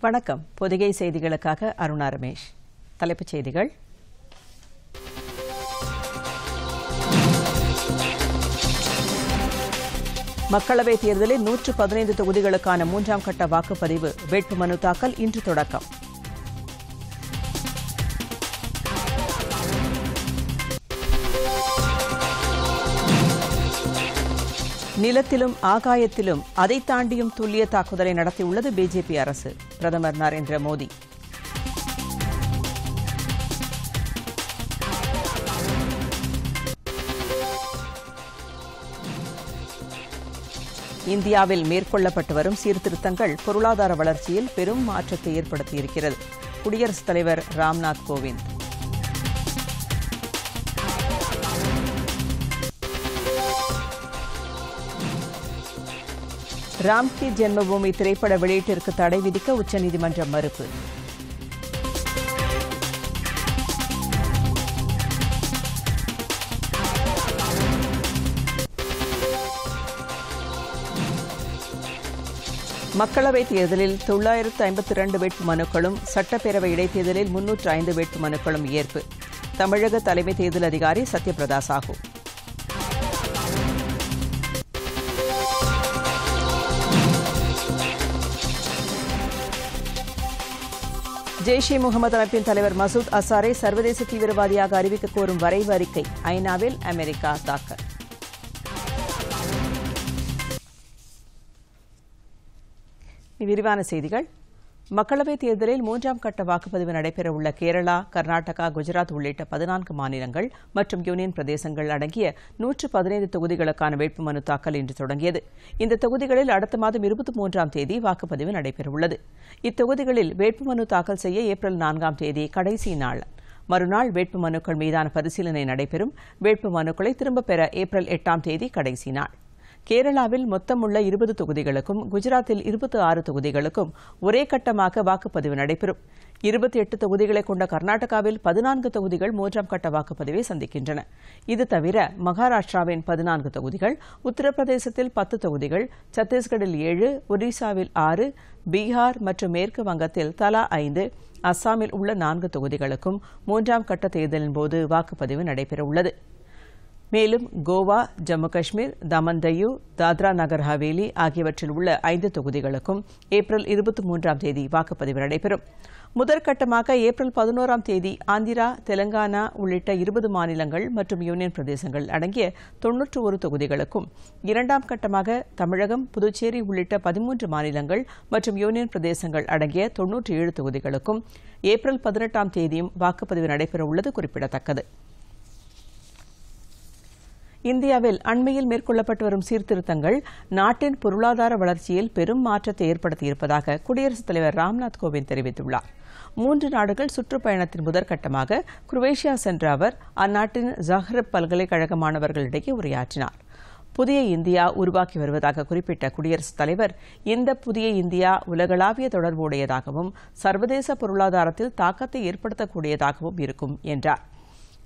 வணக்கம். பொதிகை செய்திகளுக்காக அருணா ரமேஷ். தலைப்புச் செய்திகள். மக்களவைத் தேர்தலில் 115 தொகுதிகளுக்கான 3ஆம் கட்ட வாக்குப்பதிவு. வேட்புமனு தாக்கல் இன்று தொடக்கம். நிலத்திலும் ஆகாயத்திலும் அதை தாண்டியும் துல்லிய தாக்குதலை நடத்தியுள்ளது பிஜேபி அரசு. பிரதமர் நரேந்திர மோடி. இந்தியாவில் மேற்கொள்ளப்பட்டு வரும் சீர்திருத்தங்கள் பொருளாதார வளர்ச்சியில் பெரும் மாற்றத்தை ஏற்படுத்தியிருக்கிறது. குடியரசுத் தலைவர் ராம்நாத் கோவிந்த். ராம்கி ஜென்மபூமி திரைப்பட வெளியீட்டிற்கு தடை விதிக்க உச்சநீதிமன்றம் மறுப்பு. மக்களவைத் தேர்தலில் 952 வேட்புமனுக்களும், சட்டப்பேரவை இடைத்தேர்தலில் 305 வேட்புமனுக்களும் ஏற்பு. தமிழக தலைமை தேர்தல் அதிகாரி சத்யபிரதா சாஹூ. ஜெய்ஷ்-இ முகமது அமைப்பின் தலைவர் மசூத் அசாரை சர்வதேச தீவிரவாதியாக அறிவிக்க கோரும் வரைவு அறிக்கை ஐநாவில் அமெரிக்கா தாக்கல். விரிவான செய்திகள். மக்களவைத் தேர்தலில் 3ஆம் கட்ட வாக்குப்பதிவு நடைபெறவுள்ள கேரளா, கர்நாடகா, குஜராத் உள்ளிட்ட 14 மாநிலங்கள் மற்றும் யூனியன் பிரதேசங்கள் அடங்கிய 115 தொகுதிகளுக்கான வேட்புமனு தாக்கல் இன்று தொடங்கியது. இந்த தொகுதிகளில் அடுத்த மாதம் 23ஆம் தேதி வாக்குப்பதிவு நடைபெறவுள்ளது. இத்தொகுதிகளில் வேட்புமனு தாக்கல் செய்ய ஏப்ரல் 4ஆம் தேதி கடைசி நாள். மறுநாள் வேட்புமனுக்கள் மீதான பரிசீலனை நடைபெறும். வேட்புமனுக்களை திரும்பப் பெற ஏப்ரல் 8ஆம் தேதி கடைசி நாள். கேரளாவில் மொத்தமுள்ள 20 தொகுதிகளுக்கும், குஜராத்தில் 26 தொகுதிகளுக்கும் ஒரே கட்டமாக வாக்குப்பதிவு நடைபெறும். 28 தொகுதிகளை கொண்ட கர்நாடகாவில் 14 தொகுதிகள் 3ஆம் கட்ட வாக்குப்பதிவை சந்திக்கின்றன. இது தவிர மகாராஷ்டிராவின் 14 தொகுதிகள், உத்தரப்பிரதேசத்தில் 10 தொகுதிகள், சத்தீஸ்கரில் 7, ஒடிசாவில் 6, பீகார் மற்றும் மேற்கு வங்கத்தில் தலா 5, அஸ்ஸாமில் உள்ள 4 தொகுதிகளுக்கும் 3ஆம் கட்ட தேர்தலின் போது வாக்குப்பதிவு நடைபெறவுள்ளது. மேலும் கோவா, ஜம்மு காஷ்மீர், தமன் டையூ, தாத்ரா நகர் ஹவேலி ஆகியவற்றில் உள்ள 5 தொகுதிகளுக்கும் ஏப்ரல் 23ஆம் தேதி வாக்குப்பதிவு நடைபெறும். முதற்கட்டமாக ஏப்ரல் 11ஆம் தேதி ஆந்திரா, தெலங்கானா உள்ளிட்ட 20 மாநிலங்கள் மற்றும் யூனியன் பிரதேசங்கள் அடங்கிய 91 தொகுதிகளுக்கும், 2ஆம் கட்டமாக தமிழகம், புதுச்சேரி உள்ளிட்ட 13 மாநிலங்கள் மற்றும் யூனியன் பிரதேசங்கள் அடங்கிய 97 தொகுதிகளுக்கும் ஏப்ரல் 18ஆம் தேதியும் வாக்குப்பதிவு நடைபெறவுள்ளது குறிப்பிடத்தக்கது. இந்தியாவில் அண்மையில் மேற்கொள்ளப்பட்டு வரும் சீர்திருத்தங்கள் நாட்டின் பொருளாதார வளர்ச்சியில் பெரும் மாற்றத்தை ஏற்படுத்தியிருப்பதாக குடியரசுத் தலைவர் ராம்நாத் கோவிந்த் தெரிவித்துள்ளார். 3 நாடுகள் சுற்றுப்பயணத்தின் முதற்கட்டமாக குரோவேஷியா சென்ற அவர் அந்நாட்டின் ஜஹ்ரப் பல்கலைக்கழக மாணவர்களிடையே உரையாற்றினார். புதிய இந்தியா உருவாக்கி வருவதாக குறிப்பிட்ட குடியரசுத் தலைவர், இந்த புதிய இந்தியா உலகளாவிய தொடர்புடையதாகவும் சர்வதேச பொருளாதாரத்தில் தாக்கத்தை ஏற்படுத்தக்கூடியதாகவும் இருக்கும் என்றார்.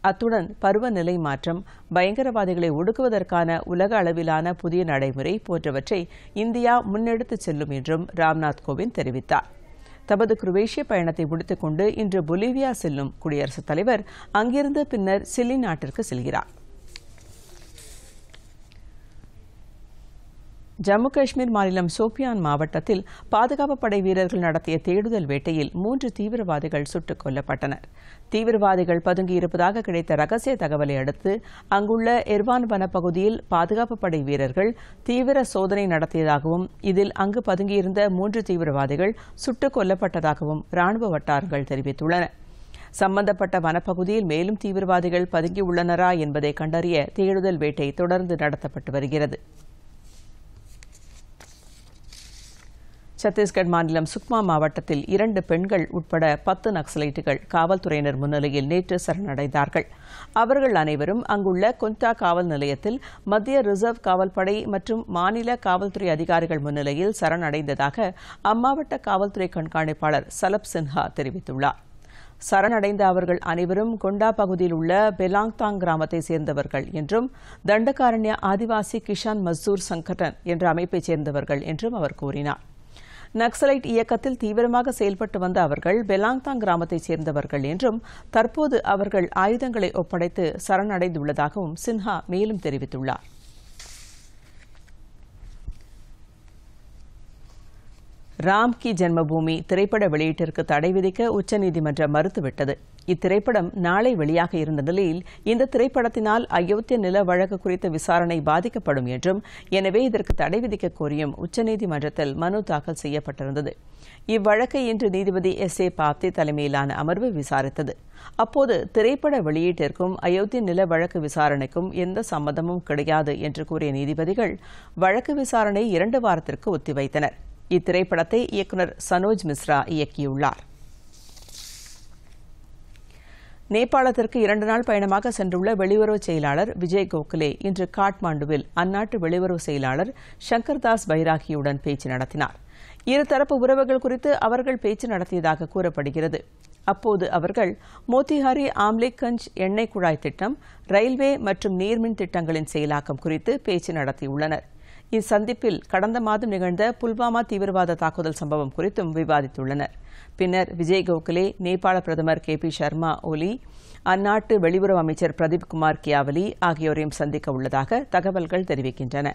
அத்துடன் பருவநிலை மாற்றம், பயங்கரவாதிகளை ஒடுக்குவதற்கான உலக அளவிலான புதிய நடைமுறை போன்றவற்றை இந்தியா முன்னெடுத்துச் செல்லும் என்றும் ராம்நாத் கோவிந்த் தெரிவித்தார். தமது குரோவேஷிய பயணத்தை முடித்துக் கொண்டு இன்று பொலிவியா செல்லும் குடியரசுத் தலைவர் அங்கிருந்து பின்னர் சிலி நாட்டிற்கு செல்கிறார். ஜம்மு காஷ்மீர் மாநிலம் சோபியான் மாவட்டத்தில் பாதுகாப்பு படை வீரர்கள் நடத்திய தேடுதல் வேட்டையில் 3 தீவிரவாதிகள் சுட்டுக் கொல்லப்பட்டனர். தீவிரவாதிகள் பதுங்கியிருப்பதாக கிடைத்த ரகசிய தகவலை அடுத்து அங்குள்ள எர்வான் வனப்பகுதியில் பாதுகாப்பு படை வீரர்கள் தீவிர சோதனை நடத்தியதாகவும், இதில் அங்கு பதுங்கியிருந்த 3 தீவிரவாதிகள் சுட்டுக் கொல்லப்பட்டதாகவும் ராணுவ வட்டாரங்கள் தெரிவித்துள்ளன. சம்பந்தப்பட்ட வனப்பகுதியில் மேலும் தீவிரவாதிகள் பதுங்கியுள்ளனரா என்பதை கண்டறிய தேடுதல் வேட்டை தொடர்ந்து நடத்தப்பட்டு வருகிறது. சத்தீஸ்கர் மாநிலம் சுக்மா மாவட்டத்தில் 2 பெண்கள் உட்பட 10 நக்சலைட்டுகள் காவல்துறையினர் முன்னிலையில் நேற்று சரணடைந்தார்கள். அவர்கள் அனைவரும் அங்குள்ள கொந்தா காவல் நிலையத்தில் மத்திய ரிசர்வ் காவல்படை மற்றும் மாநில காவல்துறை அதிகாரிகள் முன்னிலையில் சரணடைந்ததாக அம்மாவட்ட காவல்துறை கண்காணிப்பாளர் சலப் சின்ஹா தெரிவித்துள்ளார். சரணடைந்த அவர்கள் அனைவரும் கொண்டா பகுதியில் உள்ள பெலாங்தாங் கிராமத்தை சேர்ந்தவர்கள் என்றும், தண்டகாரண்ய ஆதிவாசி கிஷான் மஸ்தூர் சங்கடன் என்ற அமைப்பைச் சேர்ந்தவர்கள் என்றும் அவர் கூறினார். நக்சலைட் இயக்கத்தில் தீவிரமாக செயல்பட்டு வந்த அவர்கள் பெலாங்தாங் கிராமத்தைச் சேர்ந்தவர்கள் என்றும் தற்போது அவர்கள் ஆயுதங்களை ஒப்படைத்து சரணடைந்துள்ளதாகவும் சின்ஹா மேலும் தெரிவித்துள்ளார். ராம் கி ஜென்மபூமி திரைப்பட வெளியீட்டிற்கு தடை விதிக்க உச்சநீதிமன்றம் மறுத்துவிட்டது. இத்திரைப்படம் நாளை வெளியாக இருந்த நிலையில் இந்த திரைப்படத்தினால் அயோத்திய நில வழக்கு குறித்த விசாரணை பாதிக்கப்படும் என்றும் எனவே இதற்கு தடை விதிக்க கோரியும் உச்சநீதிமன்றத்தில் மனு தாக்கல் செய்யப்பட்டிருந்தது. இவ்வழக்கை இன்று நீதிபதி எஸ் ஏ பாப்தே தலைமையிலான அமர்வு விசாரித்தது. அப்போது திரைப்பட வெளியீட்டிற்கும் அயோத்திய நில வழக்கு விசாரணைக்கும் எந்த சம்மதமும் கிடையாது என்று கூறிய நீதிபதிகள் வழக்கு விசாரணை 2 வாரத்திற்கு ஒத்திவைத்தனர். இத்திரைப்படத்தை இயக்குநர் சனோஜ் மிஸ்ரா இயக்கியுள்ளார். நேபாளத்திற்கு 2 நாள் பயணமாக சென்றுள்ள வெளியுறவு செயலாளர் விஜய் கோகலே இன்று காட்மாண்டுவில் அந்நாட்டு வெளியுறவு செயலாளர் சங்கர் தாஸ் பைராகியுடன் பேச்சு நடத்தினார். இருதரப்பு உறவுகள் குறித்து அவர்கள் பேச்சு நடத்தியதாக கூறப்படுகிறது. அப்போது அவர்கள் மோத்திஹாரி ஆம்லேக்கஞ்ச் எண்ணெய் குழாய் திட்டம், ரயில்வே மற்றும் நீர்மின் திட்டங்களின் செயலாக்கம் குறித்து பேச்சு நடத்தியுள்ளனர். இச்சந்திப்பில் கடந்த மாதம் நிகழ்ந்த புல்வாமா தீவிரவாத தாக்குதல் சம்பவம் குறித்தும் விவாதித்துள்ளனர். பின்னர் விஜய் கோகலே நேபாள பிரதமர் KP சர்மா ஒலி, அந்நாட்டு வெளியுறவு அமைச்சர் பிரதீப் குமார் கியாவலி ஆகியோரையும் சந்திக்க உள்ளதாக தகவல்கள் தெரிவிக்கின்றன.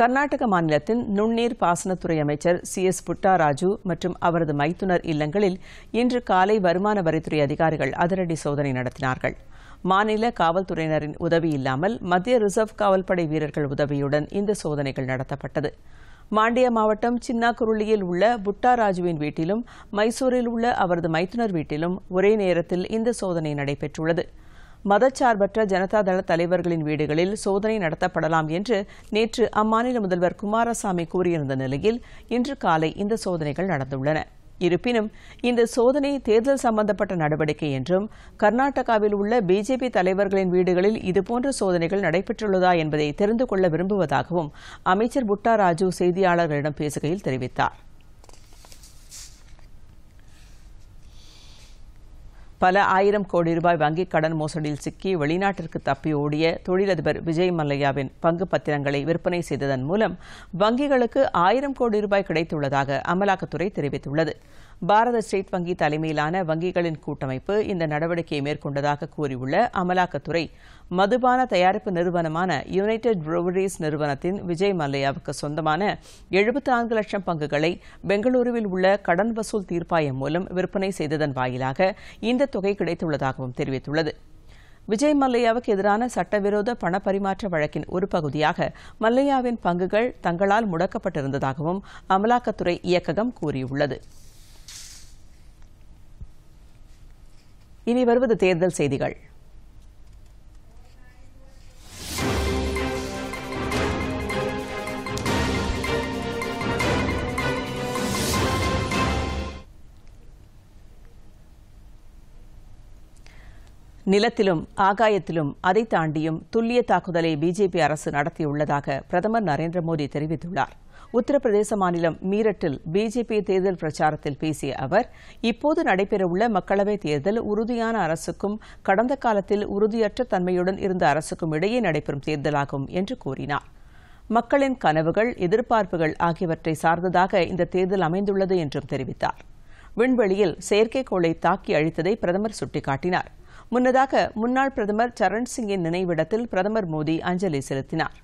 கர்நாடக மாநிலத்தின் நுண்ணீர் பாசனத்துறை அமைச்சர் CS புட்டாராஜு மற்றும் அவரது மைத்துனர் இல்லங்களில் இன்று காலை வருமான வரித்துறை அதிகாரிகள் அதிரடி சோதனை நடத்தினார்கள். மாநில காவல்துறையினரின் உதவி இல்லாமல் மத்திய ரிசர்வ் காவல்படை வீரர்கள் உதவியுடன் இந்த சோதனைகள் நடத்தப்பட்டது. மாண்டியா மாவட்டம் சின்னாகுருளியில் உள்ள புட்டாராஜுவின் வீட்டிலும் மைசூரில் உள்ள அவரது மைத்துனர் வீட்டிலும் ஒரே நேரத்தில் இந்த சோதனை நடைபெற்றுள்ளது. மதச்சார்பற்ற ஜனதாதள தலைவர்களின் வீடுகளில் சோதனை நடத்தப்படலாம் என்று நேற்று அம்மாநில முதல்வர் குமாரசாமி கூறியிருந்த நிலையில் இன்று காலை இந்த சோதனைகள் நடந்துள்ளன. இருப்பினும் இந்த சோதனை தேர்தல் சம்பந்தப்பட்ட நடவடிக்கை என்றும் கர்நாடகாவில் உள்ள பிஜேபி தலைவர்களின் வீடுகளில் இதுபோன்ற சோதனைகள் நடைபெற்றுள்ளதா என்பதை தெரிந்து கொள்ள விரும்புவதாகவும் அமைச்சர் புட்டாராஜு செய்தியாளர்களிடம் பேசுகையில் தெரிவித்தார். பல ஆயிரம் கோடி ரூபாய் வங்கிக் கடன் மோசடியில் சிக்கி வெளிநாட்டிற்கு தப்பி ஓடிய தொழிலதிபர் விஜய் மல்லையாவின் பங்கு பத்திரங்களை விற்பனை செய்ததன் மூலம் வங்கிகளுக்கு 1000 கோடி ரூபாய் கிடைத்துள்ளதாக அமலாக்கத்துறை தெரிவித்துள்ளது. பாரத ஸ்டேட் வங்கி தலைமையிலான வங்கிகளின் கூட்டமைப்பு இந்த நடவடிக்கையை மேற்கொண்டதாக கூறியுள்ள அமலாக்கத்துறை, மதுபான தயாரிப்பு நிறுவனமான யுனைடெட் ப்ரூவரிஸ் நிறுவனத்தின் விஜய் மல்லையாவுக்கு சொந்தமான 74 லட்சம் பங்குகளை பெங்களூருவில் உள்ள கடன் வசூல் தீர்ப்பாயம் மூலம் விற்பனை செய்ததன் வாயிலாக இந்த தொகை கிடைத்துள்ளதாகவும் தெரிவித்துள்ளது. விஜய் மல்லையாவுக்கு எதிரான சட்டவிரோத பணப்பரிமாற்ற வழக்கின் ஒரு பகுதியாக மல்லையாவின் பங்குகள் தங்களால் முடக்கப்பட்டிருந்ததாகவும் அமலாக்கத்துறை இயக்ககம் கூறியுள்ளது. இனி வருவது தேர்தல் செய்திகள். நிலத்திலும் ஆகாயத்திலும் அதை தாண்டியும் துல்லிய தாக்குதலை பிஜேபி அரசு நடத்தியுள்ளதாக பிரதமர் நரேந்திர மோடி தெரிவித்துள்ளார். உத்தரப்பிரதேச மாநிலம் மீரட்டில் பிஜேபி தேர்தல் பிரச்சாரத்தில் பேசிய அவர், இப்போது நடைபெறவுள்ள மக்களவைத் தேர்தல் உறுதியான அரசுக்கும் கடந்த காலத்தில் உறுதியற்ற தன்மையுடன் இருந்த அரசுக்கும் இடையே நடைபெறும் தேர்தலாகும் என்று கூறினார். மக்களின் கனவுகள், எதிர்பார்ப்புகள் ஆகியவற்றை சார்ந்ததாக இந்த தேர்தல் அமைந்துள்ளது என்றும் தெரிவித்தார். விண்வெளியில் செயற்கைக்கோளை தாக்கி அழித்ததை பிரதமர் சுட்டிக்காட்டினார். முன்னதாக முன்னாள் பிரதமர் சரண் சிங்கின் நினைவிடத்தில் பிரதமர் மோடி அஞ்சலி செலுத்தினார்.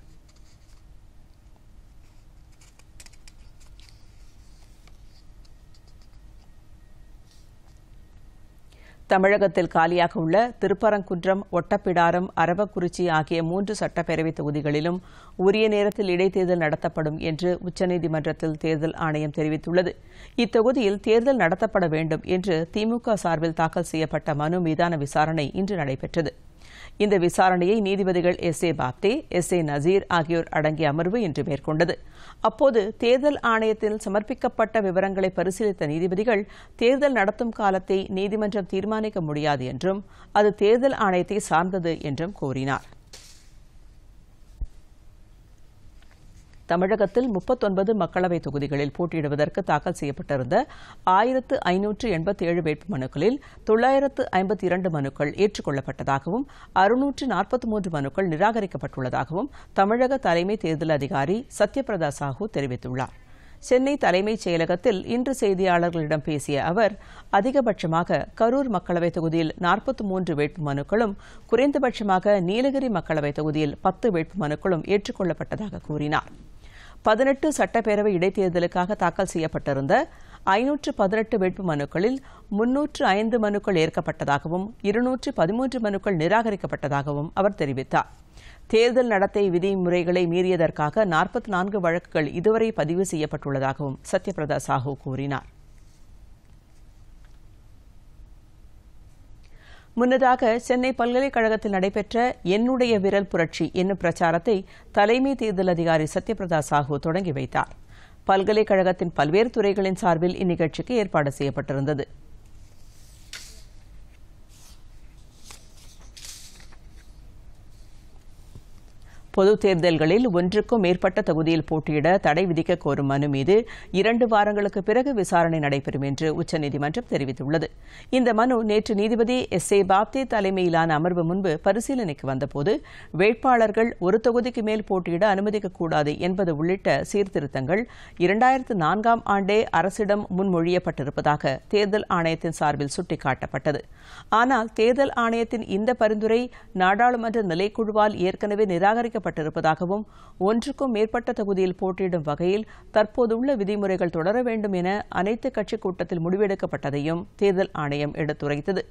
தமிழகத்தில் காலியாக உள்ள திருப்பரங்குன்றம், ஒட்டப்பிடாரம், அரவக்குறிச்சி ஆகிய 3 சட்டப்பேரவைத் தொகுதிகளிலும் உரிய நேரத்தில் இடைத்தேர்தல் நடத்தப்படும் என்று உச்சநீதிமன்றத்தில் தேர்தல் ஆணையம் தெரிவித்துள்ளது. இத்தொகுதியில் தேர்தல் நடத்தப்பட வேண்டும் என்று திமுக சார்பில் தாக்கல் செய்யப்பட்ட மனு மீதான விசாரணை இன்று நடைபெற்றது. இந்த விசாரணையை நீதிபதிகள் S A Bobde, S A Nazeer ஆகியோர் அடங்கிய அமர்வு இன்று மேற்கொண்டது. அப்போது தேர்தல் ஆணையத்தில் சமர்ப்பிக்கப்பட்ட விவரங்களை பரிசீலித்த நீதிபதிகள், தேர்தல் நடத்தும் காலத்தை நீதிமன்றம் தீர்மானிக்க முடியாது என்றும் அது தேர்தல் ஆணையத்தை சார்ந்தது என்றும் கூறினார். தமிழகத்தில் 39 மக்களவைத் தொகுதிகளில் போட்டியிடுவதற்கு தாக்கல் செய்யப்பட்டிருந்த 1587 வேட்புமனுக்களில் 952 மனுக்கள் ஏற்றுக்கொள்ளப்பட்டதாகவும் 643 மனுக்கள் நிராகரிக்கப்பட்டுள்ளதாகவும் தமிழக தலைமை தேர்தல் அதிகாரி சத்யபிரதா சாஹூ தெரிவித்துள்ளார். சென்னை தலைமைச் செயலகத்தில் இன்று செய்தியாளர்களிடம் பேசிய அவர், அதிகபட்சமாக கரூர் மக்களவைத் தொகுதியில் 43 வேட்புமனுக்களும், குறைந்தபட்சமாக நீலகிரி மக்களவைத் தொகுதியில் 10 வேட்புமனுக்களும் ஏற்றுக்கொள்ளப்பட்டதாக கூறினார். 18 சட்டப்பேரவை இடைத்தேர்தலுக்காக தாக்கல் செய்யப்பட்டிருந்த 518 வேட்புமனுக்களில் 305 மனுக்கள் ஏற்கப்பட்டதாகவும் 213 மனுக்கள் நிராகரிக்கப்பட்டதாகவும் அவர் தெரிவித்தார். தேர்தல் நடத்தை விதிமுறைகளை மீறியதற்காக 44 வழக்குகள் இதுவரை பதிவு செய்யப்பட்டுள்ளதாகவும் சத்யபிரதா சாஹூ கூறினார். முன்னதாக சென்னை பல்கலைக்கழகத்தில் நடைபெற்ற என்னுடைய விரல் புரட்சி என்னும் பிரச்சாரத்தை தலைமை தேர்தல் அதிகாரி சத்யபிரதா சாஹூ தொடங்கி வைத்தார். பல்கலைக்கழகத்தின் பல்வேறு துறைகளின் சார்பில் இந்நிகழ்ச்சிக்கு ஏற்பாடு செய்யப்பட்டிருந்தது. பொதுத் தேர்தல்களில் ஒன்றுக்கும் மேற்பட்ட தொகுதியில் போட்டியிட தடை விதிக்க கோரும் மனு மீது 2 வாரங்களுக்கு பிறகு விசாரணை நடைபெறும் என்று உச்சநீதிமன்றம் தெரிவித்துள்ளது. இந்த மனு நேற்று நீதிபதி S.A. பாப்தே தலைமையிலான அமர்வு முன்பு பரிசீலனைக்கு வந்தபோது வேட்பாளர்கள் ஒரு தொகுதிக்கு மேல் போட்டியிட அனுமதிக்கக்கூடாது என்பது உள்ளிட்ட சீர்திருத்தங்கள் 2004ஆம் ஆண்டே அரசிடம் முன்மொழியப்பட்டிருப்பதாக தேர்தல் ஆணையத்தின் சார்பில் சுட்டிக்காட்டப்பட்டது. ஆனால் தேர்தல் ஆணையத்தின் இந்த பரிந்துரை நாடாளுமன்ற நிலைக்குழுவால் ஏற்கனவே நிராகரிக்கப்பட்டிருப்பதாகவும் ஒன்றுக்கும் மேற்பட்ட தொகுதியில் போட்டியிடும் வகையில் தற்போதுள்ள விதிமுறைகள் தொடர வேண்டும் என அனைத்து கட்சி கூட்டத்தில் முடிவெடுக்கப்பட்டதையும் தேர்தல் ஆணையம் எடுத்துரைத்தது.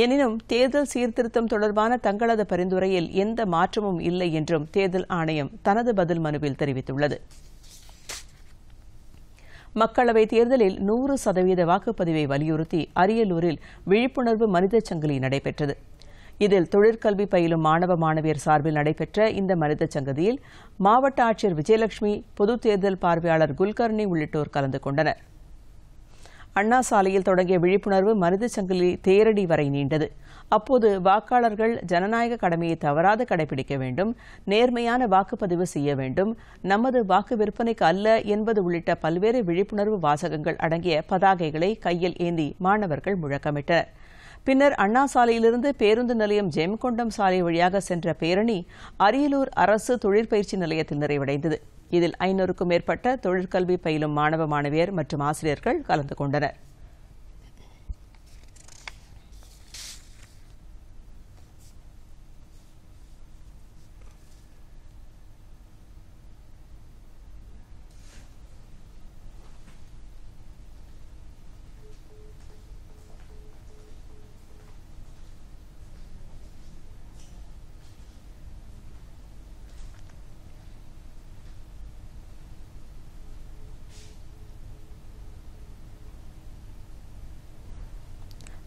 எனினும் தேர்தல் சீர்திருத்தம் தொடர்பான தங்களது பரிந்துரையில் எந்த மாற்றமும் இல்லை என்றும் தேர்தல் ஆணையம் தனது பதில் மனுவில் தெரிவித்துள்ளது. மக்களவைத் தேர்தலில் 100% வாக்குப்பதிவை வலியுறுத்தி அரியலூரில் விழிப்புணர்வு மனித சங்கிலி நடைபெற்றது. இதில் தொழிற்கல்வி பயிலும் மாணவ மாணவியர் சார்பில் நடைபெற்ற இந்த மனித சங்கதியில் மாவட்ட ஆட்சியர் விஜயலட்சுமி, பொது தேர்தல் பார்வையாளர் குல்கர்னி உள்ளிட்டோர் கலந்து கொண்டனர். அண்ணா சாலையில் தொடங்கிய விழிப்புணர்வு மனித சங்கிலி தேரடி வரை நீண்டது. அப்போது வாக்காளர்கள் ஜனநாயக கடமையை தவறாது கடைபிடிக்க வேண்டும், நேர்மையான வாக்குப்பதிவு செய்ய வேண்டும், நமது வாக்கு விற்பனைக்கு அல்ல என்பது உள்ளிட்ட பல்வேறு விழிப்புணர்வு வாசகங்கள் அடங்கிய பதாகைகளை கையில் ஏந்தி மாணவர்கள் முழக்கமிட்டனர். பின்னர் அண்ணா சாலையிலிருந்து பேருந்து நிலையம் ஜெயங்கொண்டம் சாலை வழியாக சென்ற பேரணி அரியலூர் அரசு தொழிற்பயிற்சி நிலையத்தில் நிறைவடைந்தது. இதில் 500க்கும் மேற்பட்ட தொழிற்கல்வி பயிலும் மாணவ மாணவியர் மற்றும் ஆசிரியர்கள் கலந்து கொண்டனர்.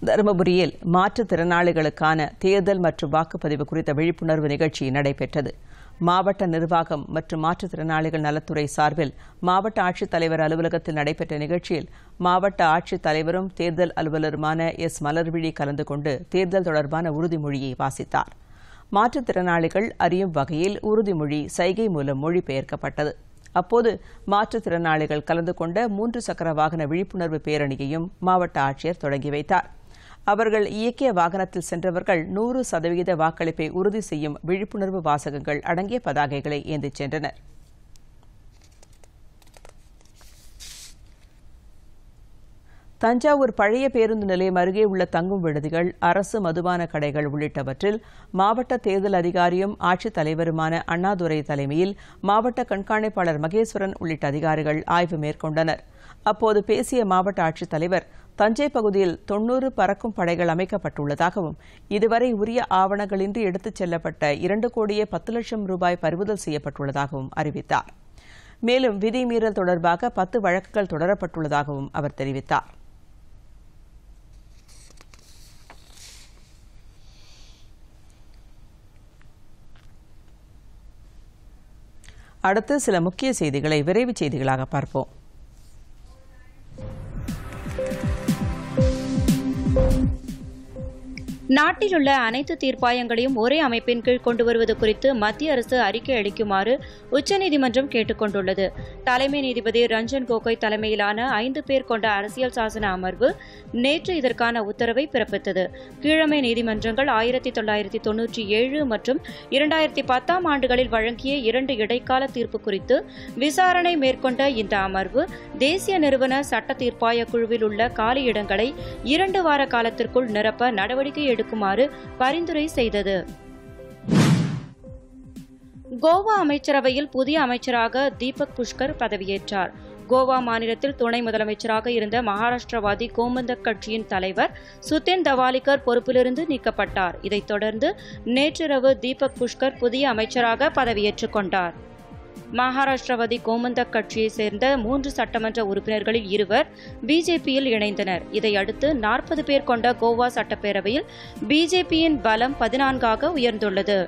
தருமபுரியில் மாற்றுத்திறனாளிகளுக்கான தேர்தல் மற்றும் வாக்குப்பதிவு குறித்த விழிப்புணர்வு நிகழ்ச்சி நடைபெற்றது. மாவட்ட நிர்வாகம் மற்றும் மாற்றுத்திறனாளிகள் நலத்துறை சார்பில் மாவட்ட ஆட்சித்தலைவர் அலுவலகத்தில் நடைபெற்ற நிகழ்ச்சியில் மாவட்ட ஆட்சித்தலைவரும் தேர்தல் அலுவலருமான S. மலர்விழி கலந்து கொண்டு தேர்தல் தொடர்பான உறுதிமொழியை வாசித்தார். மாற்றுத்திறனாளிகள் அறியும் வகையில் உறுதிமொழி சைகை மூலம் மொழிபெயர்க்கப்பட்டது. அப்போது மாற்றுத்திறனாளிகள் கலந்து கொண்ட 3 சக்கர வாகன விழிப்புணர்வு பேரணியையும் மாவட்ட ஆட்சியர் தொடங்கி வைத்தார். அவர்கள் இயக்கிய வாகனத்தில் சென்றவர்கள் 100% வாக்களிப்பை உறுதி செய்யும் விழிப்புணர்வு வாசகங்கள் அடங்கிய பதாகைகளை ஏந்திச் சென்றனர். தஞ்சாவூர் பழைய பேருந்து நிலையம் அருகே உள்ள தங்கும் விடுதிகள், அரசு மதுபான கடைகள் உள்ளிட்டவற்றில் மாவட்ட தேர்தல் அதிகாரியும் ஆட்சித்தலைவருமான அண்ணாதுரை தலைமையில் மாவட்ட கண்காணிப்பாளர் மகேஸ்வரன் உள்ளிட்ட அதிகாரிகள் ஆய்வு மேற்கொண்டனர். அப்போது பேசிய மாவட்ட ஆட்சித்தலைவர், தஞ்சை பகுதியில் 90 பறக்கும் படைகள் அமைக்கப்பட்டுள்ளதாகவும் இதுவரை உரிய ஆவணங்களின்றி எடுத்துச் செல்லப்பட்ட 2,10,00,000 ரூபாய் பறிமுதல் செய்யப்பட்டுள்ளதாகவும் அறிவித்தார். மேலும் விதிமீறல் தொடர்பாக 10 வழக்குகள் தொடரப்பட்டுள்ளதாகவும் அவர் தெரிவித்தார். அடுத்து சில முக்கிய செய்திகளை விரைவு செய்திகளாக பார்ப்போம். நாட்டில் உள்ள அனைத்து தீர்ப்பாயங்களையும் ஒரே அமைப்பின் கீழ் கொண்டு வருவது குறித்து மத்திய அரசு அறிக்கை அளிக்குமாறு உச்சநீதிமன்றம் கேட்டுக் கொண்டுள்ளது. தலைமை நீதிபதி ரஞ்சன் கோகோய் தலைமையிலான 5 பேர் கொண்ட அரசியல் சாசன அமர்வு நேற்று இதற்கான உத்தரவை பிறப்பித்தது. கீழமை நீதிமன்றங்கள் 1997 மற்றும் 2010 ஆண்டுகளில் வழங்கிய 2 இடைக்கால தீர்ப்பு குறித்து விசாரணை மேற்கொண்ட இந்த அமர்வு தேசிய நிறுவன சட்ட தீர்ப்பாய குழுவில் உள்ள காலியிடங்களை 2 வார காலத்திற்குள் நிரப்ப நடவடிக்கை எடுக்குமாறு பரிந்துரை செய்தது. கோவா அமைச்சரவையில் புதிய அமைச்சராக தீபக் புஷ்கர் பதவியேற்றார். கோவா மாநிலத்தில் துணை முதலமைச்சராக இருந்த மகாராஷ்டிரவாதி கோமந்தக் கட்சியின் தலைவர் சுதேன் தவாலிகர் பொறுப்பிலிருந்து நீக்கப்பட்டார். இதைத் தொடர்ந்து நேற்றிரவு தீபக் புஷ்கர் புதிய அமைச்சராக பதவியேற்றுக் கொண்டார். மகாராஷ்டிரவாதி கோமந்தக் கட்சியைச் சேர்ந்த 3 சட்டமன்ற உறுப்பினர்களில் 2 பிஜேபியில் இணைந்தனர். இதையடுத்து 40 பேர் கொண்ட கோவா சட்டப்பேரவையில் பிஜேபியின் பலம் 14ஆக உயர்ந்துள்ளது.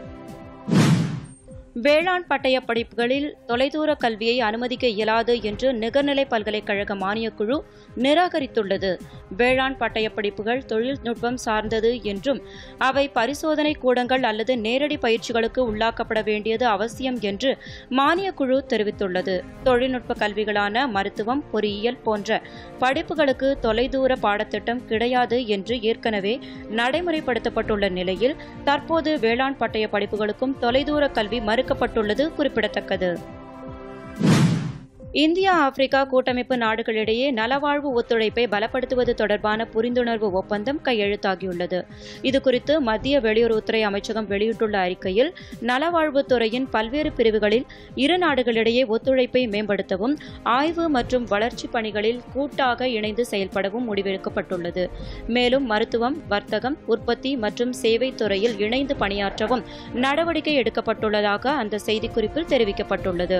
வேளாண் பட்டய படிப்புகளில் தொலைதூர கல்வியை அனுமதிக்க இயலாது என்று நிகர்நிலை பல்கலைக்கழக மானியக்குழு நிராகரித்துள்ளது. வேளாண் பட்டய படிப்புகள் தொழில்நுட்பம் சார்ந்தது என்றும் அவை பரிசோதனை கூடங்கள் அல்லது நேரடி பயிற்சிகளுக்கு உள்ளாக்கப்பட வேண்டியது அவசியம் என்று மானியக்குழு தெரிவித்துள்ளது. தொழில்நுட்ப கல்விகளான மருத்துவம், பொறியியல் போன்ற படிப்புகளுக்கு தொலைதூர பாடத்திட்டம் கிடையாது என்று ஏற்கனவே நடைமுறைப்படுத்தப்பட்டுள்ள நிலையில் தற்போது வேளாண் பட்டய படிப்புகளுக்கும் தொலைதூர கல்வி மறுக்கப்பட்டுள்ளது குறிப்பிடத்தக்கது. இந்தியா ஆப்பிரிக்கா கூட்டமைப்பு நாடுகளிடையே நலவாழ்வு ஒத்துழைப்பை பலப்படுத்துவது தொடர்பான புரிந்துணர்வு ஒப்பந்தம் கையெழுத்தாகியுள்ளது. இதுகுறித்து மத்திய வெளியுறவுத்துறை அமைச்சகம் வெளியிட்டுள்ள அறிக்கையில் நலவாழ்வுத்துறையின் பல்வேறு பிரிவுகளில் இரு நாடுகளிடையே ஒத்துழைப்பை மேம்படுத்தவும் ஆய்வு மற்றும் வளர்ச்சி பணிகளில் கூட்டாக இணைந்து செயல்படவும் முடிவெடுக்கப்பட்டுள்ளது. மேலும் மருத்துவம், வர்த்தகம், உற்பத்தி மற்றும் சேவை துறையில் இணைந்து பணியாற்றவும் நடவடிக்கை எடுக்கப்பட்டுள்ளதாக அந்த செய்திக்குறிப்பில் தெரிவிக்கப்பட்டுள்ளது.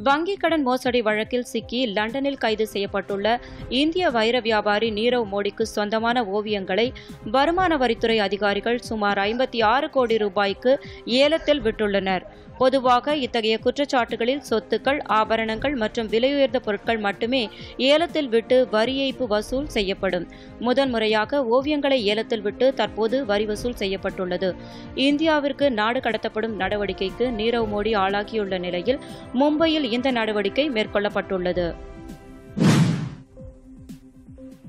வங்கிக் கடன் மோசடி வழக்கில் சிக்கி லண்டனில் கைது செய்யப்பட்டுள்ள இந்திய வைர வியாபாரி நீரவ் மோடிக்கு சொந்தமான ஓவியங்களை வருமான வரித்துறை அதிகாரிகள் சுமார் 56 கோடி ரூபாய்க்கு ஏலத்தில் விட்டுள்ளனர். பொதுவாக இத்தகைய குற்றச்சாட்டுகளில் சொத்துக்கள், ஆபரணங்கள் மற்றும் விலையுயர்ந்த பொருட்கள் மட்டுமே ஏலத்தில் விட்டு வரி ஏய்ப்பு வசூல் செய்யப்படும். முதன்முறையாக ஓவியங்களை ஏலத்தில் விட்டு தற்போது வரி வசூல் செய்யப்பட்டுள்ளது. இந்தியாவிற்கு நாடு கடத்தப்படும் நடவடிக்கைக்கு நீரவ் மோடி ஆளாகியுள்ள நிலையில் மும்பையில் இந்த நடவடிக்கை மேற்கொள்ளப்பட்டுள்ளது.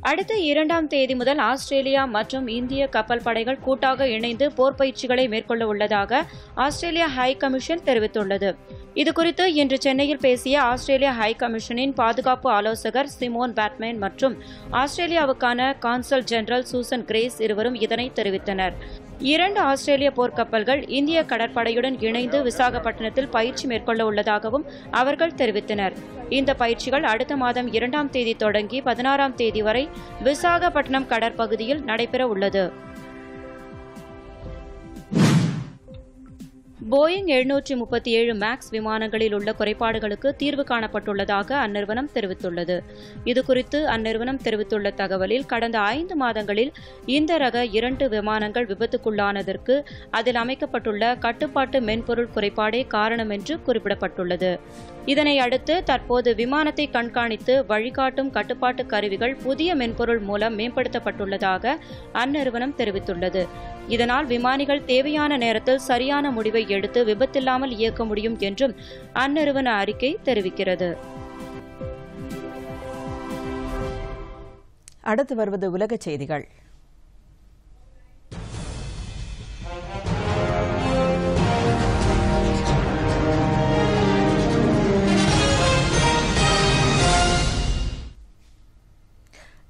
அடுத்த 2ஆம் தேதி முதல் ஆஸ்திரேலியா மற்றும் இந்திய கப்பல் படைகள் கூட்டாக இணைந்து போர் பயிற்சிகளை மேற்கொள்ள உள்ளதாக ஆஸ்திரேலியா ஹை கமிஷன் தெரிவித்துள்ளது. இதுகுறித்து இன்று சென்னையில் பேசிய ஆஸ்திரேலியா ஹை கமிஷனின் பாதுகாப்பு ஆலோசகர் சிமோன் பேட்மேன் மற்றும் ஆஸ்திரேலியாவுக்கான கான்சல் ஜெனரல் சூசன் கிரேஸ் இருவரும் இதனை தெரிவித்தனர். 2 ஆஸ்திரேலிய போர்க்கப்பல்கள் இந்திய கடற்படையுடன் இணைந்து விசாகப்பட்டினத்தில் பயிற்சி மேற்கொள்ள உள்ளதாகவும் அவர்கள் தெரிவித்தனர். இந்த பயிற்சிகள் அடுத்த மாதம் 2ஆம் தேதி தொடங்கி 16ஆம் தேதி வரை விசாகப்பட்டினம் கடற்பகுதியில் நடைபெற உள்ளது. போயிங் 737 மேக்ஸ் விமானங்களில் உள்ள குறைபாடுகளுக்கு தீர்வு காணப்பட்டுள்ளதாக அந்நிறுவனம் தெரிவித்துள்ளது. இதுகுறித்து அந்நிறுவனம் தெரிவித்துள்ள தகவலில் கடந்த 5 மாதங்களில் இந்த ரக 2 விமானங்கள் விபத்துக்குள்ளானதற்கு அதில் அமைக்கப்பட்டுள்ள கட்டுப்பாட்டு மென்பொருள் குறைபாடே காரணம் என்று குறிப்பிடப்பட்டுள்ளது. இதனை அடுத்து தற்போது விமானத்தை கண்காணித்து வழிகாட்டும் கட்டுப்பாட்டு கருவிகள் புதிய மென்பொருள் மூலம் மேம்படுத்தப்பட்டுள்ளதாக அந்நிறுவனம் தெரிவித்துள்ளது. இதனால் விமானிகள் தேவையான நேரத்தில் சரியான முடிவை எடுத்து விபத்தில்லாமல் இயக்க முடியும் என்றும் அந்நிறுவன அறிக்கை தெரிவிக்கிறது. அடுத்து வருவது உலக செய்திகள்.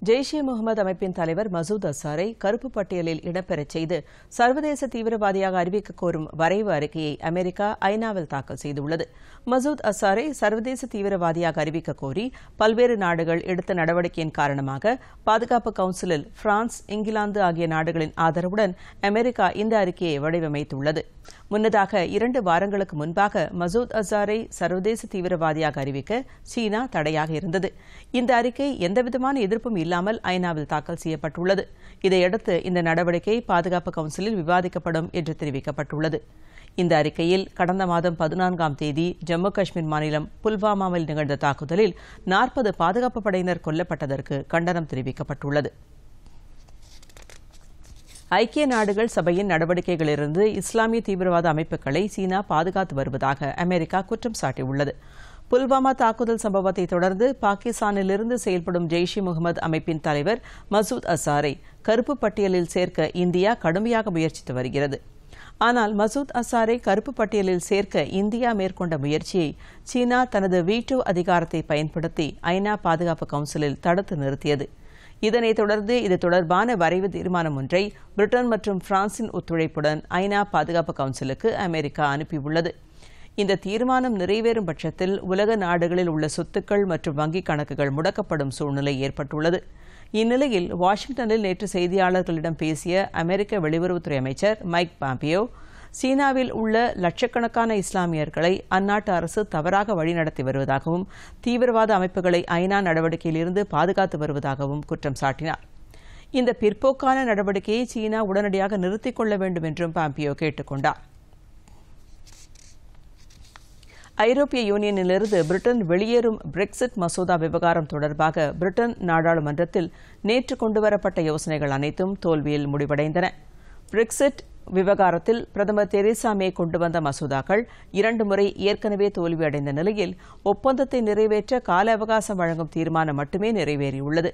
ஜெய்ஷே முகமது அமைப்பின் தலைவர் மசூத் அசாரை கருப்பு பட்டியலில் இடம்பெறச் செய்து சர்வதேச தீவிரவாதியாக அறிவிக்க கோரும் வரைவு அறிக்கையை அமெரிக்கா ஐநாவில் தாக்கல் செய்துள்ளது. மசூத் அசாரை சர்வதேச தீவிரவாதியாக அறிவிக்க கோரி பல்வேறு நாடுகள் எடுத்த நடவடிக்கையின் காரணமாக பாதுகாப்பு கவுன்சிலில் பிரான்ஸ், இங்கிலாந்து ஆகிய நாடுகளின் ஆதரவுடன் அமெரிக்கா இந்த அறிக்கையை வடிவமைத்துள்ளது. முன்னதாக 2 வாரங்களுக்கு முன்பாக மசூத் அசாரை சர்வதேச தீவிரவாதியாக அறிவிக்க சீனா தடையாக இருந்தது. இந்த அறிக்கை எந்தவிதமான எதிர்ப்பும் இல்லாமல் ஐநாவில் தாக்கல் செய்யப்பட்டுள்ளது. இதையடுத்து இந்த நடவடிக்கை பாதுகாப்பு கவுன்சிலில் விவாதிக்கப்படும் என்று தெரிவிக்கப்பட்டுள்ளது. இந்த அறிக்கையில் கடந்த மாதம் 14ஆம் தேதி ஜம்மு காஷ்மீர் மாநிலம் புல்வாமாவில் நிகழ்ந்த தாக்குதலில் 40 பாதுகாப்பு படையினர் கொல்லப்பட்டதற்கு கண்டனம் தெரிவிக்கப்பட்டுள்ளது. ஐக்கிய நாடுகள் சபையின் நடவடிக்கைகளிலிருந்து இஸ்லாமிய தீவிரவாத அமைப்புகளை சீனா பாதுகாத்து வருவதாக அமெரிக்கா குற்றம் சாட்டியுள்ளது. புல்வாமா தாக்குதல் சம்பவத்தை தொடர்ந்து பாகிஸ்தானிலிருந்து செயல்படும் ஜெய்ஷ்-இ முகமது அமைப்பின் தலைவர் மசூத் அசாரை கருப்பு பட்டியலில் சேர்க்க இந்தியா கடுமையாக முயற்சித்து வருகிறது. ஆனால் மசூத் அசாரை கருப்பு பட்டியலில் சேர்க்க இந்தியா மேற்கொண்ட முயற்சியை சீனா தனது வீட்டோ அதிகாரத்தை பயன்படுத்தி ஐநா பாதுகாப்பு கவுன்சிலில் தடுத்து நிறுத்தியது. இதனைத் தொடர்ந்து இது தொடர்பான வரைவு தீர்மானம் ஒன்றை பிரிட்டன் மற்றும் பிரான்சின் ஒத்துழைப்புடன் ஐநா பாதுகாப்பு கவுன்சிலுக்கு அமெரிக்கா அனுப்பியுள்ளது. இந்த தீர்மானம் நிறைவேறும் பட்சத்தில் உலக நாடுகளில் உள்ள சொத்துக்கள் மற்றும் வங்கிக் கணக்குகள் முடக்கப்படும் சூழ்நிலை ஏற்பட்டுள்ளது. இந்நிலையில் வாஷிங்டனில் நேற்று செய்தியாளர்களிடம் பேசிய அமெரிக்க வெளியுறவுத்துறை அமைச்சர் மைக் பாம்பியோ, சீனாவில் உள்ள லட்சக்கணக்கான இஸ்லாமியர்களை அந்நாட்டு அரசு தவறாக வழிநடத்தி வருவதாகவும் தீவிரவாத அமைப்புகளை ஐநா நடவடிக்கையிலிருந்து பாதுகாத்து வருவதாகவும் குற்றம் சாட்டினார். இந்த பிற்போக்கான நடவடிக்கையை சீனா உடனடியாக நிறுத்திக் கொள்ள வேண்டும் என்றும் பாம்பியோ கேட்டுக் கொண்டார். ஐரோப்பிய யூனியனிலிருந்து பிரிட்டன் வெளியேறும் பிரெக்சிட் மசோதா விவகாரம் தொடர்பாக பிரிட்டன் நாடாளுமன்றத்தில் நேற்று கொண்டுவரப்பட்ட யோசனைகள் அனைத்தும் தோல்வியில் முடிவடைந்தன. பிரெக்சிட் விவகாரத்தில் பிரதமர் தெரேசா மே கொண்டு வந்த மசோதாக்கள் 2 முறை ஏற்கனவே தோல்வியடைந்த நிலையில் ஒப்பந்தத்தை நிறைவேற்ற கால அவகாசம் வழங்கும் தீர்மானம் மட்டுமே நிறைவேறியுள்ளது.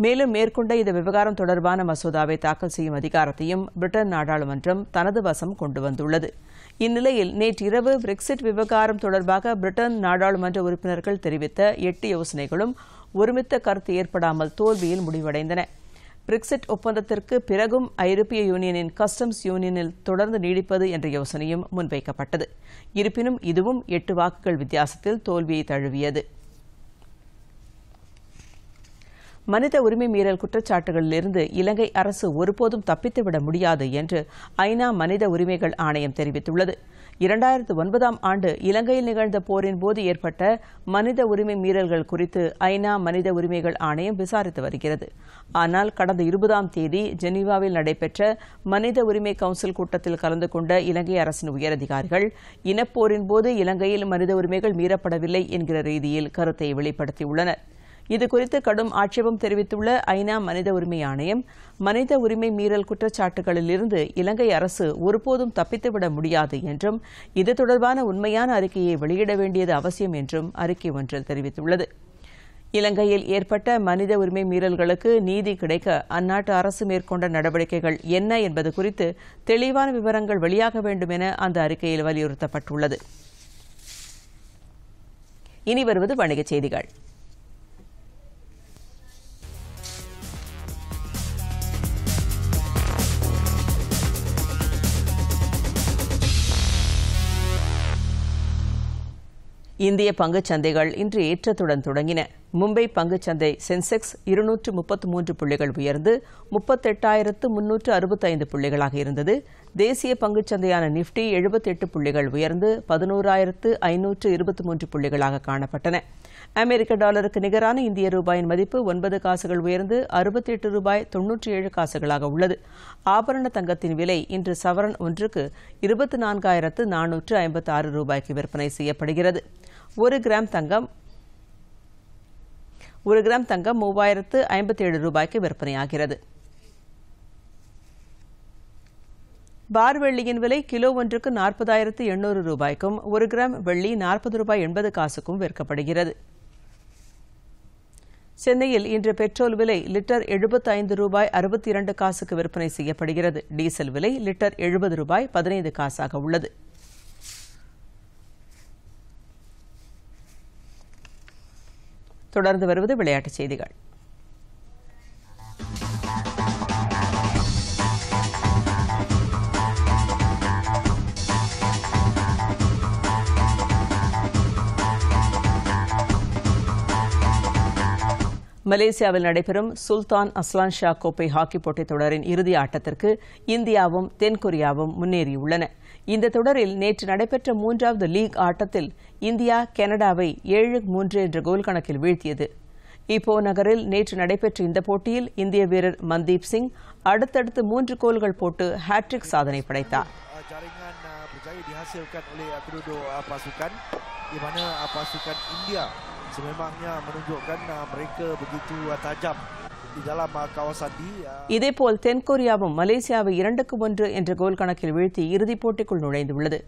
மேலும் மேற்கொண்ட இந்த விவகாரம் தொடர்பான மசோதாவை தாக்கல் செய்யும் அதிகாரத்தையும் பிரிட்டன் நாடாளுமன்றம் தனது வசம் கொண்டு வந்துள்ளது. இந்நிலையில் நேற்றிரவு பிரெக்சிட் விவகாரம் தொடர்பாக பிரிட்டன் நாடாளுமன்ற உறுப்பினர்கள் தெரிவித்த 8 யோசனைகளும் ஒருமித்த கருத்து ஏற்படாமல் தோல்வியில் முடிவடைந்தன. பிரெக்சிட் ஒப்பந்தத்திற்கு பிறகும் ஐரோப்பிய யூனியனின் கஸ்டம்ஸ் யூனியனில் தொடர்ந்து நீடிப்பது என்ற யோசனையும் முன்வைக்கப்பட்டது. இருப்பினும் இதுவும் 8 வாக்குகள் வித்தியாசத்தில் தோல்வியை தழுவியது. மனித உரிமை மீறல் குற்றச்சாட்டுகளிலிருந்து இலங்கை அரசு ஒருபோதும் தப்பித்துவிட முடியாது என்று ஐநா மனித உரிமைகள் ஆணையம் தெரிவித்துள்ளது. 2009ஆம் ஆண்டு இலங்கையில் நிகழ்ந்த போரின் போது ஏற்பட்ட மனித உரிமை மீறல்கள் குறித்து ஐநா மனித உரிமைகள் ஆணையம் விசாரித்து வருகிறது. ஆனால் கடந்த 20ஆம் தேதி ஜெனீவாவில் நடைபெற்ற மனித உரிமை கவுன்சில் கூட்டத்தில் கலந்து கொண்ட இலங்கை அரசின் உயரதிகாரிகள் இனப்போரின் போது இலங்கையில் மனித உரிமைகள் மீறப்படவில்லை என்கிற ரீதியில் கருத்தை வெளிப்படுத்தியுள்ளனர். இதுகுறித்து கடும் ஆட்சேபம் தெரிவித்துள்ள ஐநா மனித உரிமை ஆணையம், மனித உரிமை மீறல் குற்றச்சாட்டுகளிலிருந்து இலங்கை அரசு ஒருபோதும் தப்பித்துவிட முடியாது என்றும் இது தொடர்பான உண்மையான அறிக்கையை வெளியிட வேண்டியது அவசியம் என்றும் அறிக்கை ஒன்றில் தெரிவித்துள்ளது. இலங்கையில் ஏற்பட்ட மனித உரிமை மீறல்களுக்கு நீதி கிடைக்க அந்நாட்டு அரசு மேற்கொண்ட நடவடிக்கைகள் என்ன என்பது குறித்து தெளிவான விவரங்கள் வெளியாக வேண்டும் என அந்த அறிக்கையில் வலியுறுத்தப்பட்டுள்ளது. இனி வருவது வணிகச் செய்திகள். இந்திய பங்குச் சந்தைகள் இன்று ஏற்றத்துடன் தொடங்கின. மும்பை பங்குச் சந்தை சென்செக்ஸ் 233 புள்ளிகள் உயர்ந்து 38,365 புள்ளிகளாக இருந்தது. தேசிய பங்குச் சந்தையான நிப்டி 78 புள்ளிகள் உயர்ந்து 11,523 புள்ளிகளாக காணப்பட்டன. அமெரிக்க டாலருக்கு நிகரான இந்திய ரூபாயின் மதிப்பு 9 காசுகள் உயர்ந்து 68 ரூபாய் 97 காசுகளாக உள்ளது. ஆபரண தங்கத்தின் விலை இன்று சவரன் ஒன்றுக்கு 24,456 ரூபாய்க்கு விற்பனை செய்யப்படுகிறது. 1 கிராம் தங்கம் 3,057 ரூபாய்க்கு விற்பனையாகிறது. பார் வெள்ளியின் விலை கிலோ ஒன்றுக்கு 40,800 ரூபாய்க்கும் 1 கிராம் வெள்ளி 40 ரூபாய் 80 காசுக்கும் விற்கப்படுகிறது. சென்னையில் இன்று பெட்ரோல் விலை லிட்டர் 75 ரூபாய் 62 காசுக்கு விற்பனை செய்யப்படுகிறது. டீசல் விலை லிட்டர் 70 ரூபாய் 15 காசாக உள்ளது. தொடர்ந்து வருவது விளையாட்டுச் செய்திகள். மலேசியாவில் நடைபெறும் சுல்தான் அஸ்லான் ஷா கோப்பை ஹாக்கி போட்டித் தொடரின் இறுதி ஆட்டத்திற்கு இந்தியாவும் தென்கொரியாவும் முன்னேறியுள்ளன. இந்த தொடரில் நேற்று நடைபெற்ற 3வது லீக் ஆட்டத்தில் இந்தியா கனடாவை 7-3 என்ற கோல் கணக்கில் வீழ்த்தியது. இப்போ நகரில் நேற்று நடைபெற்ற இந்த போட்டியில் இந்திய வீரர் மன்தீப் சிங் அடுத்தடுத்து 3 கோல்கள் போட்டு ஹாட்ரிக் சாதனை படைத்தார். Sememangnya menunjukkan mereka begitu tajam di dalam kawasan D. இதேபோல் தென்கொரியாவும் மலேசியாவை 2-1 என்ற கோல் கணக்கில் வீழ்த்தி இறுதிப் போட்டிக்குள் நுழைந்துள்ளது.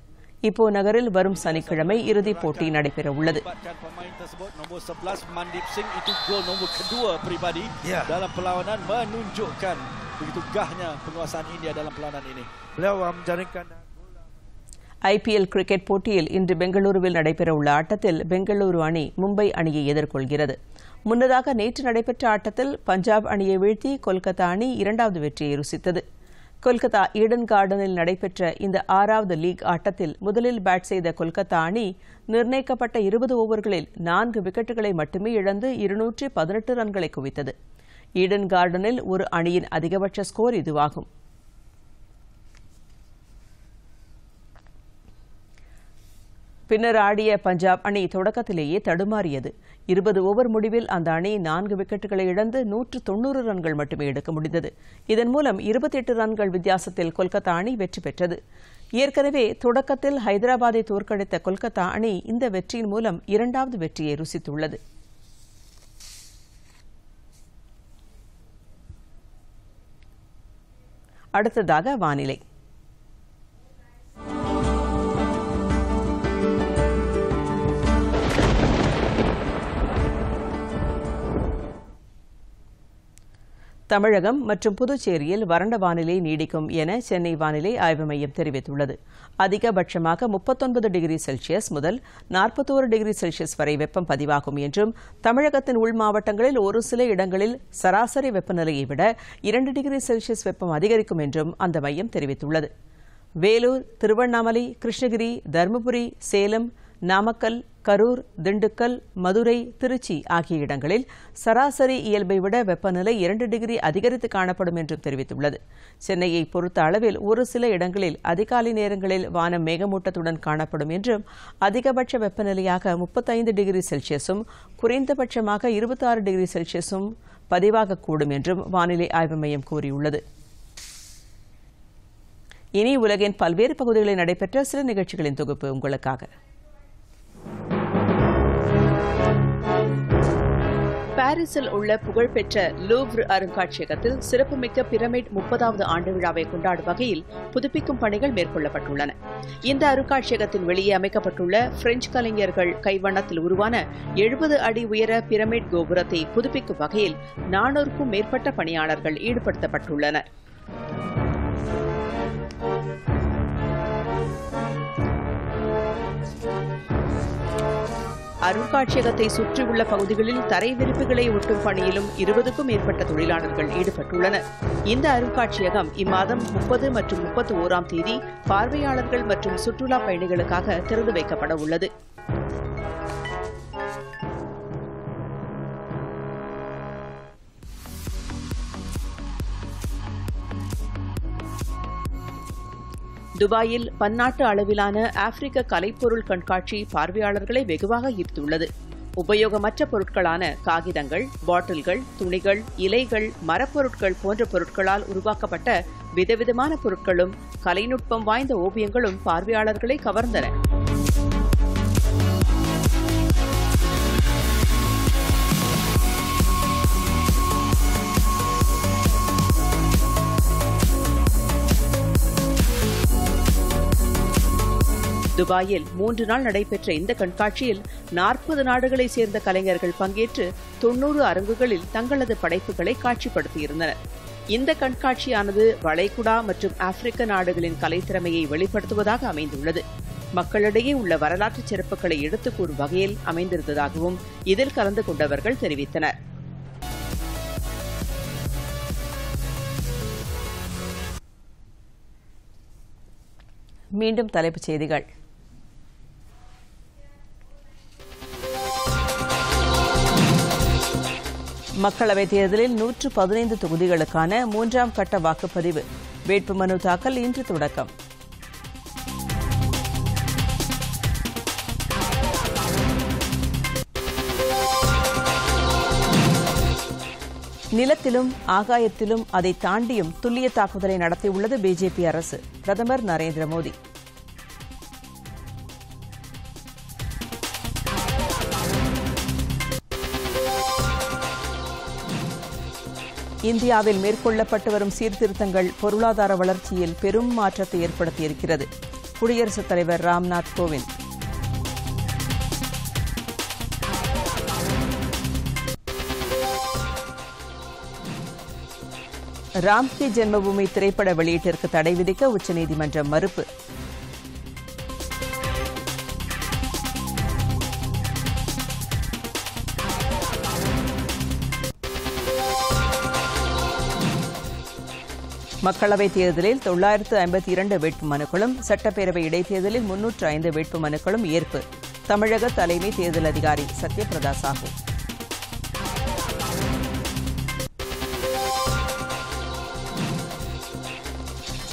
இப்போ நகரில் வரும் சனிக்கிழமை இறுதிப் போட்டி நடைபெற உள்ளது. Pemain tersebut nombor 11 Mandip Singh itu gol nombor kedua peribadi dalam perlawanan menunjukkan begitu gahnya penguasaan India dalam perlawanan ini. Beliau menjaringkan IPL cricket போட்டியில் இன்று பெங்களூருவில் நடைபெறவுள்ள ஆட்டத்தில் பெங்களூரு அணி மும்பை அணியை எதிர்கொள்கிறது. முன்னதாக நேற்று நடைபெற்ற ஆட்டத்தில் பஞ்சாப் அணியை வீழ்த்தி கொல்கத்தா அணி 2வது வெற்றியை ருசித்தது. கொல்கத்தா ஈடன் கார்டனில் நடைபெற்ற இந்த 6வது லீக் ஆட்டத்தில் முதலில் பேட் செய்த கொல்கத்தா அணி நிர்ணயிக்கப்பட்ட 20 ஓவர்களில் 4 விக்கெட்டுகளை மட்டுமே இழந்து 218 ரன்களை குவித்தது. ஈடன் கார்டனில் ஒரு அணியின் அதிகபட்ச ஸ்கோர் இதுவாகும். பின்னர் ஆடிய பஞ்சாப் அணி தொடக்கத்திலேயே தடுமாறியது. 20 ஓவர் முடிவில் அந்த அணி 4 விக்கெட்டுகளை இழந்து 190 ரன்கள் மட்டுமே எடுக்க முடிந்தது. இதன் மூலம் 28 ரன்கள் வித்தியாசத்தில் கொல்கத்தா அணி வெற்றி பெற்றது. ஏற்கனவே தொடக்கத்தில் ஹைதராபாத்தை தோற்கடித்த கொல்கத்தா அணி இந்த வெற்றியின் மூலம் 2வது வெற்றியை ருசித்துள்ளது. அடுத்ததாக வானிலை. தமிழகம் மற்றும் புதுச்சேரியில் வறண்ட வானிலை நீடிக்கும் என சென்னை வானிலை ஆய்வு மையம் தெரிவித்துள்ளது. அதிகபட்சமாக 39 டிகிரி செல்சியஸ் முதல் 41 டிகிரி செல்சியஸ் வரை வெப்பம் பதிவாகும் என்றும் தமிழகத்தின் உள் மாவட்டங்களில் ஒரு சில இடங்களில் சராசரி வெப்பநிலையை விட 2 டிகிரி செல்சியஸ் வெப்பம் அதிகரிக்கும் என்றும் அந்த மையம் தெரிவித்துள்ளது. வேலூர், திருவண்ணாமலை, கிருஷ்ணகிரி, தருமபுரி, சேலம், நாமக்கல், கரூர், திண்டுக்கல், மதுரை, திருச்சி ஆகிய இடங்களில் சராசரி இயல்பை விட வெப்பநிலை 2 டிகிரி அதிகரித்து காணப்படும் என்றும் தெரிவித்துள்ளது. சென்னையை பொறுத்த அளவில் ஒரு சில இடங்களில் அதிகாலை நேரங்களில் வானம் மேகமூட்டத்துடன் காணப்படும் என்றும் அதிகபட்ச வெப்பநிலையாக 35 டிகிரி செல்சியஸும் குறைந்தபட்சமாக 26 டிகிரி செல்சியஸும் பதிவாகக்கூடும் என்றும் வானிலை ஆய்வு மையம் கூறியுள்ளது. இனி உலகின் பல்வேறு பகுதிகளில் நடைபெற்ற சில நிகழ்ச்சிகளின் தொகுப்பு உங்களுக்காக. பாரிஸில் உள்ள புகழ்பெற்ற லூவ்ர் அருங்காட்சியகத்தில் சிறப்புமிக்க பிரமிட் 30வது ஆண்டு விழாவை கொண்டாடும் வகையில் புதுப்பிக்கும் பணிகள் மேற்கொள்ளப்பட்டுள்ளன. இந்த அருங்காட்சியகத்தின் வெளியே அமைக்கப்பட்டுள்ள பிரெஞ்சு கலைஞர்கள் கைவண்ணத்தில் உருவான 70 அடி உயர பிரமிட் கோபுரத்தை புதுப்பிக்கும் வகையில் 400க்கும் மேற்பட்ட பணியாளர்கள் ஈடுபடுத்தப்பட்டுள்ளனர். அருங்காட்சியகத்தை சுற்றியுள்ள பகுதிகளில் தரை விரிப்புகளை ஒட்டும் பணியிலும் 20க்கும் மேற்பட்ட தொழிலாளர்கள் ஈடுபட்டுள்ளனர். இந்த அருங்காட்சியகம் இம்மாதம் 30 மற்றும் 31ஆம் தேதி பார்வையாளர்கள் மற்றும் சுற்றுலா பயணிகளுக்காக திறந்து வைக்கப்பட உள்ளது. துபாயில் பன்னாட்டு அளவிலான ஆப்பிரிக்க கலைப்பொருள் கண்காட்சி பார்வையாளர்களை வெகுவாக ஈர்த்துள்ளது. உபயோகமற்ற பொருட்களான காகிதங்கள், பாட்டில்கள், துணிகள், இலைகள், மரப்பொருட்கள் போன்ற பொருட்களால் உருவாக்கப்பட்ட விதவிதமான பொருட்களும் கலைநுட்பம் வாய்ந்த ஓவியங்களும் பார்வையாளர்களை கவர்ந்தன. துபாயில் 3 நாள் நடைபெற்ற இந்த கண்காட்சியில் 40 நாடுகளைச் சேர்ந்த கலைஞர்கள் பங்கேற்று 90 அரங்குகளில் தங்களது படைப்புகளை காட்சிப்படுத்தியிருந்தனர். இந்த கண்காட்சியானது வளைகுடா மற்றும் ஆப்பிரிக்க நாடுகளின் கலைத்திறமையை வெளிப்படுத்துவதாக அமைந்துள்ளது. மக்களிடையே உள்ள வரலாற்று சிறப்புகளை எடுத்துக் கூறும் வகையில் அமைந்திருந்ததாகவும் இதில் கலந்து கொண்டவர்கள் தெரிவித்தனர். மீண்டும் தலைப்புச் செய்திகள். மக்களவைத் தேர்தலில் 115 தொகுதிகளுக்கான 3ஆம் கட்ட வாக்குப்பதிவு. வேட்புமனு தாக்கல் இன்று தொடக்கம். நிலத்திலும் ஆகாயத்திலும் அதை தாண்டியும் துல்லிய தாக்குதலை நடத்தியுள்ளது பிஜேபி அரசு. பிரதமர் நரேந்திர மோடி. இந்தியாவில் மேற்கொள்ளப்பட்டு வரும் சீர்திருத்தங்கள் பொருளாதார வளர்ச்சியில் பெரும் மாற்றத்தை ஏற்படுத்தியிருக்கிறது. குடியரசுத் தலைவர் ராம்நாத் கோவிந்த். ராம் கி ஜென்மபூமி திரைப்பட வெளியீட்டிற்கு தடை விதிக்க உச்சநீதிமன்றம் மறுப்பு. மக்களவைத் தேர்தலில் 952 வேட்புமனுக்களும், சட்டப்பேரவை இடைத்தேர்தலில் 305 வேட்புமனுக்களும் ஏற்பு. தமிழக தலைமை தேர்தல் அதிகாரி சத்யபிரதா சாஹூ.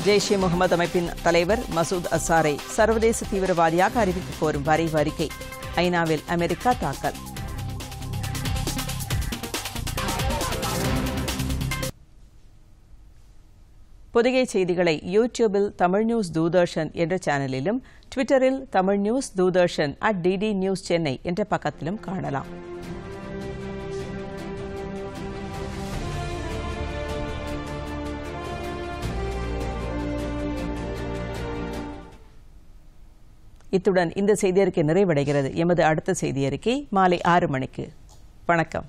ஜெய்ஷ்-இ முகமது அமைப்பின் தலைவர் மசூத் அசாரை சர்வதேச தீவிரவாதியாக அறிவிக்க கோரும் வரைவு அறிக்கை ஐநாவில் அமெரிக்கா தாக்கல். பொதிகை செய்திகளை யூடியூபில் தமிழ் நியூஸ் தூர்தர்ஷன் என்ற சேனலிலும், ட்விட்டரில் Tamil news Doordarshan @DD news Chennai என்ற பக்கத்திலும் காணலாம். இத்துடன் இந்த செய்தியறிக்கை நிறைவடைகிறது. எமது அடுத்த செய்தியறிக்கை மாலை 6 மணிக்கு. வணக்கம்.